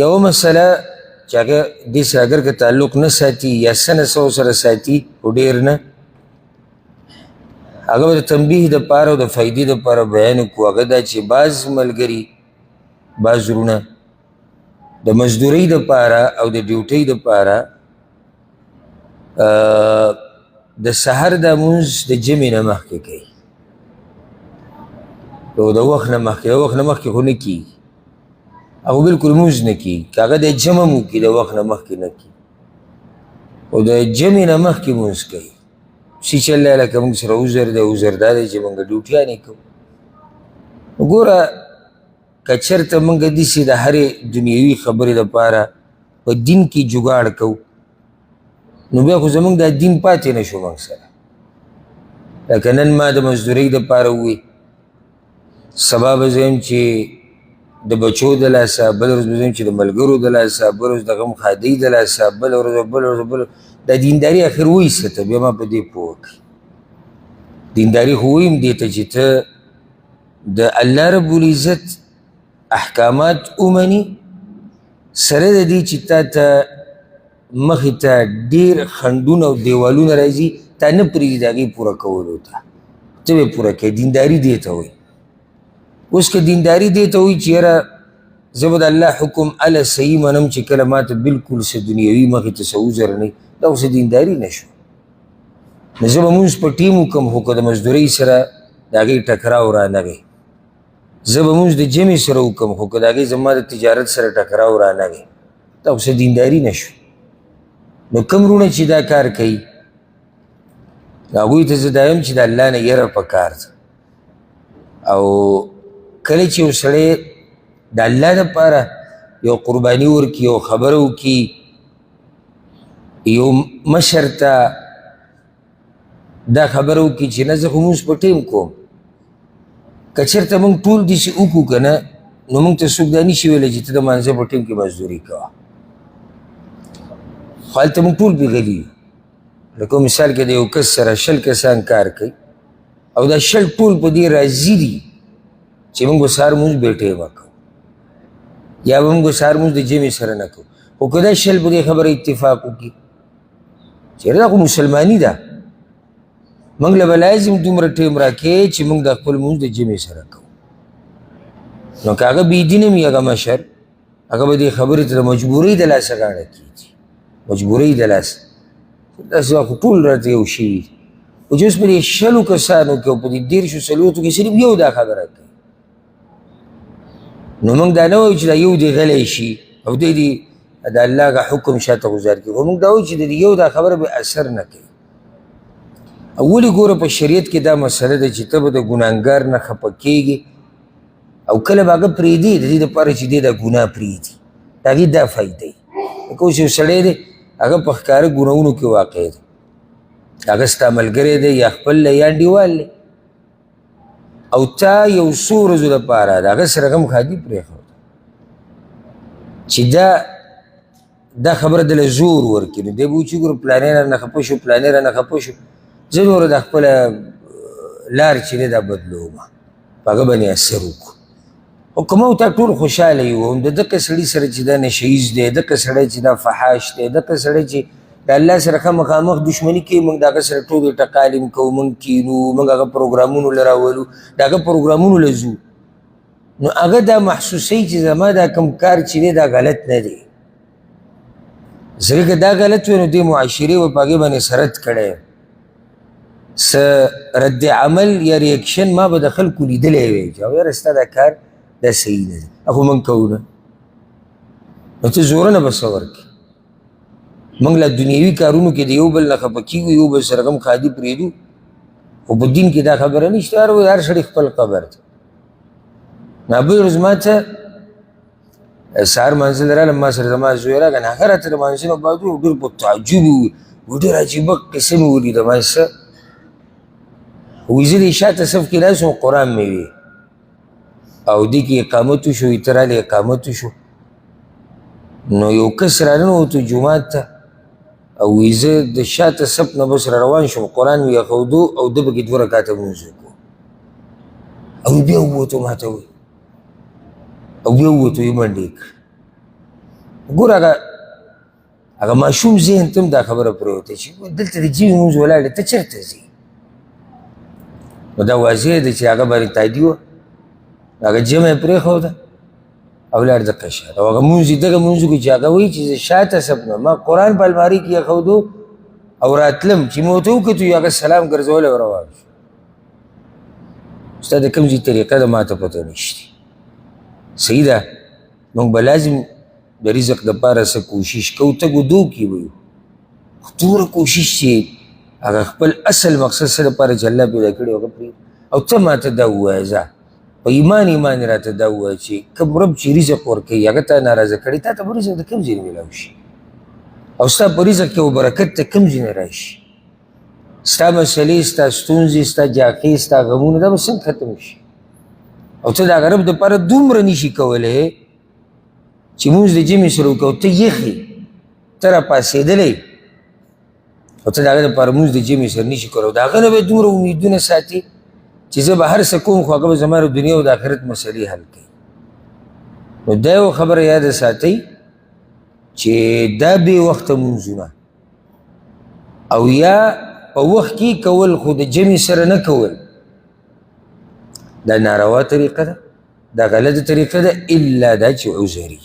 یو مسله چې هغه دې سره اگر که تعلق نه ساتي یا څه نه څه سره ساتي خو ډېر نه، هغه به د تنبیه دپاره او د فایدې دپاره بیان وکړو. هغه دا چې بعض ملګري بعض وروڼه د مزدورۍ دپاره او د ډیوټۍ دپاره د سحر دا مونځ د جمعې نه مخکې کوي، او د وخت نه مخکې، د وخت نه مخکې خو نه کېږي، هغه بلکل مونځ نه کېږي. که هغه د جمع هم وکړي د وخت نه مخکې نه کېږي، او د جمعې نه مخکې مونځ کوي. شي چې الله لکه موږ سره عذر دی، عذر دا دی چې موږ ډیوټیانې کوو. نو ګوره که چېرته موږ داسې د هرې دنیوي خبرې دپاره په دین کې جګاړ کوو، نو بیا خو زموږ دا دین پاتې نه شو موږ سره. لکه نن ما د مزدورۍ دپاره ووی، سبا به زه یم چې د بچو د لاسه، بله ورځ به زه یم چې د ملګرو د لاسه، بله ورځ د غم ښادۍ د لاسه، بله ورځ دا دینداري اخر وایسته. بیا ما په دې پوه کړي دینداري خو ویم دې ته چې ته د الله رب العزت احکامات ومني، سره د دې چې تا ته مخې ته ډېر خنډونه او دیوالونه راځي، تا نه پرېږدي د هغې پوره کولو ته، ته به یې پوره کوې. دینداري دې ته وایي. اوس که دینداري دې ته وایي چې یاره زه به د الله حکم هله صحیح منم چې کله ما ته بلکل څه دنیوي مخې ته څه عذر نه وي، دا اوس دینداري نه شو. نو زه به مونځ په ټیم وکړم، خو که د مزدورۍ سره د هغې ټکراو رانغی. زه به مونځ د جمعې سره وکړم، خو که د هغې زما د تجارت سره ټکراو رانغی، دا اوس دینداري نه شو. نو کوم وروڼه چې دا کار کوي، هغوی ته زه دا یم چې د الله نه یره پکار ده. او کله چې یو سړی د الله دپاره یو قرباني ورکړي، یو خبره وکړي، یو مشر ته دا خبره وکړي چې نه زه خو مونځ په ټیم کوم، که چېرته موږ ټول داسې وکړو که نه، نو موږ ته څوک دا نشي ویلی چې ته د مانځه په ټیم کې مزدوري کوه. خو هلته موږ ټول پرې غلي یو. لکه مثال کې د یو کس سره 100 کسان کار کوي، او دا 100 ټول په دې راضي دي چې موږ به سهار مونځ بې ټیمه کوو، یا به موږ سهار مونځ د جمعې سره نه کوو. خو که دا 100 په دې خبره اتفاق وکړي چې دا خو مسلماني ده، موږ له به لازم دومره ټیم راکړې چې موږ د خپل مونځ د جمعې سره کوو. نو که هغه بېدینه وي هغه مشر، هغه به دې خبرې ته د مجبورۍ د لاسه غاړه کېږي، مجبورۍ د لاسه. داسې خو ټول راته یو شي وي، خو چې اوس په دې 100 کسانو کې او په دې 30 40 کې صرف یو دا خبره کوي، نو موږ دا نه وایو چې دا یو دې غلی شي او دی دې د الله هغه حکم شاته غذار کړي، خو موږ دا وایو چې د یو دا خبره به اثر نه کوي. او ولې ګوره په شریعت کې دا مسله ده چې ته به د ګناهګار نه خفه کېږي، او کله به هغه پرېږدي د دې دپاره چې دی دا ګناه پرېږدي، د هغې دا فایده وي. لکه اوس یو سړی دی هغه په ښکاره ګناهونو کې واقع دی، هغه ستا ملګری دی یا خپل دی یا انډیوال دی، او تا یو څو ورځو دپاره د هغه سره غم ښادي پرېښوده چې دا خبره دله زور ورکړي، نو دی به وایي چې ګوره پلانی رانه خفه شو، پلانی رانه خفه شو، زه نوره د خپله لار چې دی دا بدلوم، په هغه باندې اثر وکړو. خو که ما او تا ټول خوشحاله یو، هم د دغه سړي سره چې دا نشهیز دی، دغه سړی چې دا فحاش دی، دغه سړی چې د الله سره ښه مخامخ دشمني کوي، موږ د هغه سره ټولې ټکالې کوو، موږ کینو، موږ هغه پروګرامونو له راولو، د هغه پروګرامونو له ځو، نو هغه دا محسوسوي چې زما دا کوم کار چې دی دا غلط نه دی. ځکه که دا غلط وی نو دې معاشرې به په هغې باندې سرد کړی، څه رد عمل یا ریاکشن ما به د خلکو لیدلی وی چې یاره ستا دا کار دا صحیح نه دی، خو موږ کوو نه. نو ته زورنه به څه ورکړې؟ موږ له دنیوي کارونو کې د یو بل نه خفه کېږو، یو بل سره غم ښادي پرېږدو، خو په دین کې دا خبره نشته. هر سړی خپل قبر دی. نو بلې ورځ ما ته سهار منزل رالم، ما سره زما زوی راغی، نو هغه راته د مانځه نه بعد وویل، ډېر په تعجب وویل، ډېر عجیبه قصه مې ولیده. ما څه وایي زه د شاته صف کې ناست وم، قرآن مې وی، او دې کې اقامت وشو، ته رالې اقامت وشو، نو یو کس راننوتو جومات ته، او وایي زه د شاته صف نه بس را روان شوم، قرآن مې یخودو او ده پکې 2 رکعته لمونځ وکړو، او بیا ووتو ما ته وایي، او بیا ووتو یې منډې کړ. ګوره هغه ماشوم ذهن ته هم دا خبره پرېوته چې دلته د جمعې لمونځ ولاړ دی ته چېرته ځې نو دا واضح ده چې هغه باندې تادي وه هغه جمع یې پرېښوده او لاړ دقه شاته او هغه مونځ یې دغه مونځ وکړي چې هغه وایي چې زه شاته سپنم ما قرآن په المارۍ کې ایښودو او راتلم چې مې ورته وکتو هغه سلام ګرځولی او روان شو ستا د کوم ځای طریقه ده ما ته پته نشته صحیح ده موږ به لازم د رزق دپاره څه کوشش کوو تګ و دو کې ویو خو دومره کوشش چې هغه خپل اصل مقصد څه دپاره چې الله پیدا کړي هغه پرېږدي او ته ما ته دا ووایه ځه په ایمان یې راته دا ووایه چې کوم رب چې رزق ورکوي هغه تا ناراضه کړي تا ته به رزق د کوم ځای نه میلاو شي او ستا په رزق کې و برکت ته کوم ځای نه راشي ستا مسلې ستا ستونزې ستا جاقې ستا غمونه دا به څنګه ختم شي او ته د هغه رب دپاره دومره نشي کولی چې مونځ د جمعې سره وکړو ته یخې ته راپاڅېدلی او ته د هغه دپاره مونځ د جمعې سره نشي کولی او د هغه نه به دومره امیدونه ساتي چې زه به هر څه کوم خو هغه به زما د دنیا او د آخرت مسلې حل کوي نو دا یو خبره یاده ساتئ چې دا بې وخته مونځونه او یا په وخت کې کول خو د جمعې سره نه کول دا ناروا طریقه ده دا غلطه طریقه ده الا دا چې عذري